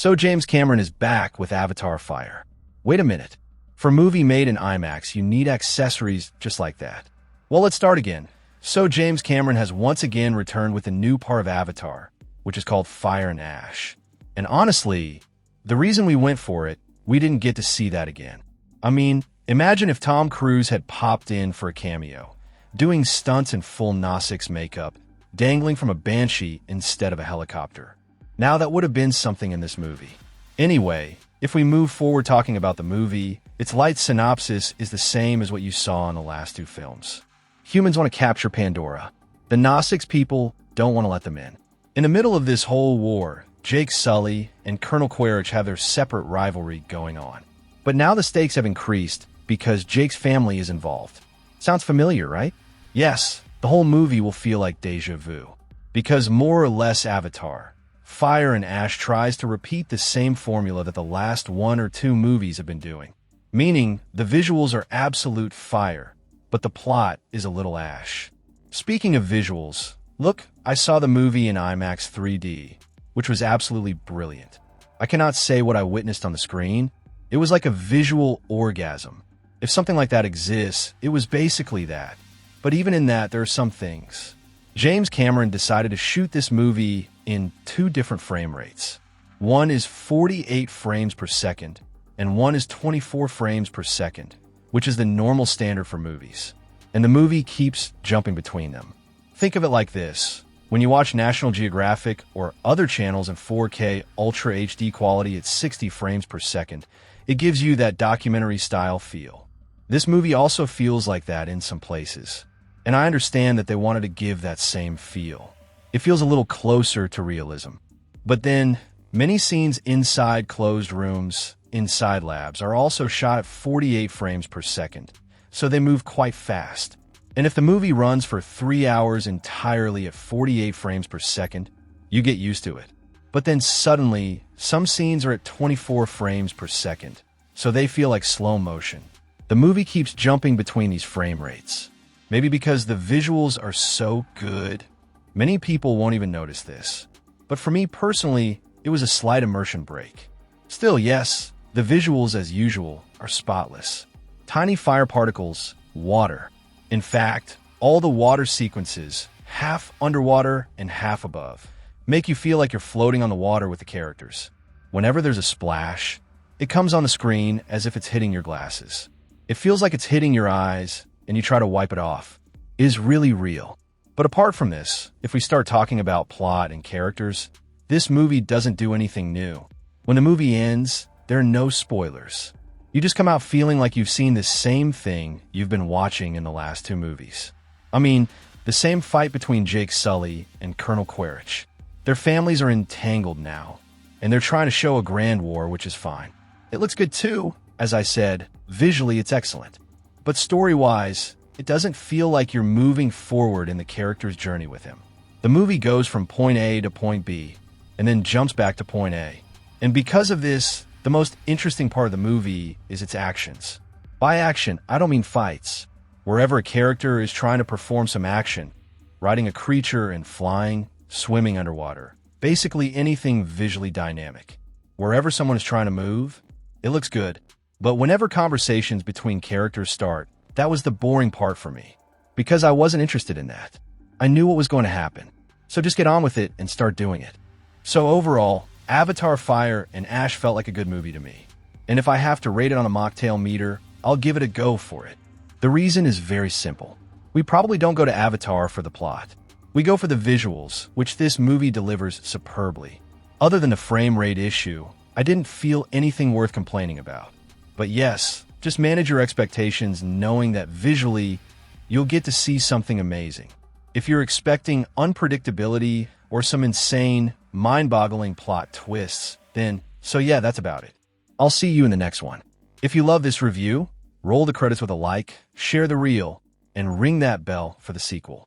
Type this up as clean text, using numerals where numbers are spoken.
So James Cameron is back with Avatar Fire. Wait a minute. For a movie made in IMAX, you need accessories just like that. Well, let's start again. So James Cameron has once again returned with a new part of Avatar, which is called Fire and Ash. And honestly, the reason we went for it, we didn't get to see that again. I mean, imagine if Tom Cruise had popped in for a cameo, doing stunts in full Gnostics makeup, dangling from a banshee instead of a helicopter. Now that would have been something in this movie. Anyway, if we move forward talking about the movie, its light synopsis is the same as what you saw in the last two films. Humans want to capture Pandora. The Gnostics people don't want to let them in. In the middle of this whole war, Jake Sully and Colonel Quaritch have their separate rivalry going on. But now the stakes have increased because Jake's family is involved. Sounds familiar, right? Yes, the whole movie will feel like déjà vu. Because more or less Avatar, Fire and Ash tries to repeat the same formula that the last one or two movies have been doing. Meaning, the visuals are absolute fire, but the plot is a little ash. Speaking of visuals, look, I saw the movie in IMAX 3D, which was absolutely brilliant. I cannot say what I witnessed on the screen. It was like a visual orgasm. If something like that exists, it was basically that. But even in that, there are some things. James Cameron decided to shoot this movie in two different frame rates. One is 48 frames per second, and one is 24 frames per second, which is the normal standard for movies. And the movie keeps jumping between them. Think of it like this. When you watch National Geographic or other channels in 4K Ultra HD quality at 60 frames per second, it gives you that documentary-style feel. This movie also feels like that in some places. And I understand that they wanted to give that same feel. It feels a little closer to realism. But then, many scenes inside closed rooms, inside labs, are also shot at 48 frames per second, so they move quite fast. And if the movie runs for 3 hours entirely at 48 frames per second, you get used to it. But then suddenly, some scenes are at 24 frames per second, so they feel like slow motion. The movie keeps jumping between these frame rates. Maybe because the visuals are so good. Many people won't even notice this. But for me personally, it was a slight immersion break. Still, yes, the visuals as usual are spotless. Tiny fire particles, water. In fact, all the water sequences, half underwater and half above, make you feel like you're floating on the water with the characters. Whenever there's a splash, it comes on the screen as if it's hitting your glasses. It feels like it's hitting your eyes, and you try to wipe it off. It is really real. But apart from this, if we start talking about plot and characters, this movie doesn't do anything new. When the movie ends, there are no spoilers. You just come out feeling like you've seen the same thing you've been watching in the last two movies. I mean, the same fight between Jake Sully and Colonel Quaritch. Their families are entangled now, and they're trying to show a grand war, which is fine. It looks good too. As I said, visually it's excellent. But story-wise, it doesn't feel like you're moving forward in the character's journey with him. The movie goes from point A to point B, and then jumps back to point A. And because of this, the most interesting part of the movie is its actions. By action, I don't mean fights. Wherever a character is trying to perform some action, riding a creature and flying, swimming underwater, basically anything visually dynamic. Wherever someone is trying to move, it looks good. But whenever conversations between characters start, that was the boring part for me. Because I wasn't interested in that. I knew what was going to happen. So just get on with it and start doing it. So overall, Avatar Fire and Ash felt like a good movie to me. And if I have to rate it on a mocktail meter, I'll give it a go for it. The reason is very simple. We probably don't go to Avatar for the plot. We go for the visuals, which this movie delivers superbly. Other than the frame rate issue, I didn't feel anything worth complaining about. But yes, just manage your expectations knowing that visually, you'll get to see something amazing. If you're expecting unpredictability or some insane, mind-boggling plot twists, then, so yeah, that's about it. I'll see you in the next one. If you love this review, roll the credits with a like, share the reel, and ring that bell for the sequel.